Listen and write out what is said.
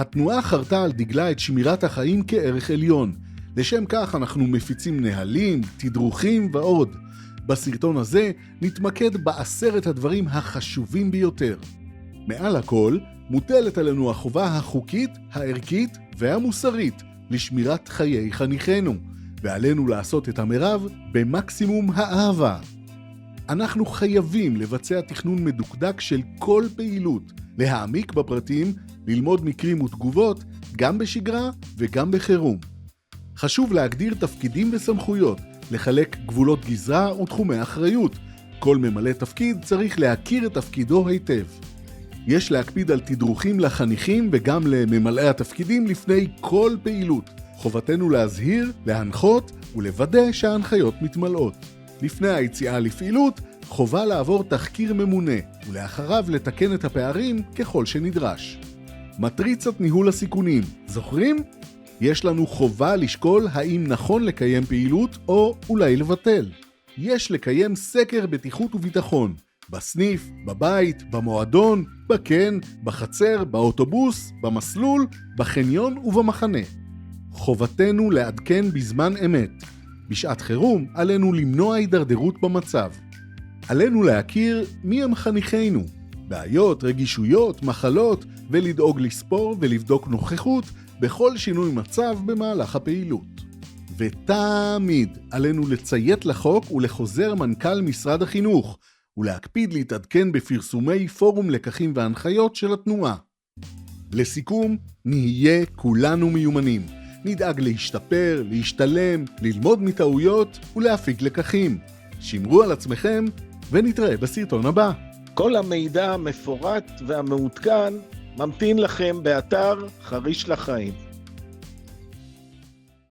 התנועה חרתה על דגלה את שמירת החיים כערך עליון. לשם כך אנחנו מפיצים נהלים, תדרוכים ועוד. בסרטון הזה נתמקד ב10 הדברים החשובים ביותר. מעל הכל, מוטלת עלינו החובה החוקית, הערכית והמוסרית לשמירת חיי חניכינו, ועלינו לעשות את המרב במקסימום האהבה. אנחנו חייבים לבצע תכנון מדוקדק של כל פעילות, להעמיק בפרטים, ללמוד מקרים ותגובות, גם בשגרה וגם בחירום. חשוב להגדיר תפקידים וסמכויות, לחלק גבולות גזרה ותחומי אחריות. כל ממלא תפקיד צריך להכיר את תפקידו היטב. יש להקפיד על תדרוכים לחניכים וגם לממלאי התפקידים לפני כל פעילות. חובתנו להזהיר, להנחות ולוודא שההנחיות מתמלאות. לפני היציאה לפעילות, חובה לעבור תחקיר ממונה, ולאחריו לתקן את הפערים ככל שנדרש. מטריצת ניהול הסיכונים, זוכרים? יש לנו חובה לשקול האם נכון לקיים פעילות או אולי לבטל. יש לקיים סקר בטיחות וביטחון, בסניף, בבית, במועדון, בקן, בחצר, באוטובוס, במסלול, בחניון ובמחנה. חובתנו לעדכן בזמן אמת. בשעת חירום עלינו למנוע הידרדרות במצב. עלינו להכיר מי הם חניכינו, בעיות, רגישויות, מחלות, ולדאוג לספור ולבדוק נוכחות בכל שינוי מצב במהלך הפעילות. ותמיד עלינו לציית לחוק ולחוזר מנכ"ל משרד החינוך, ולהקפיד להתעדכן בפרסומי פורום לקחים והנחיות של התנועה. לסיכום, נהיה כולנו מיומנים. נדאג להשתפר, להשתלם, ללמוד מטעויות ולהפיק לקחים. שמרו על עצמכם ונתראה בסרטון הבא. כל המידע המפורט והמעודכן ממתין לכם באתר חריש לחיים.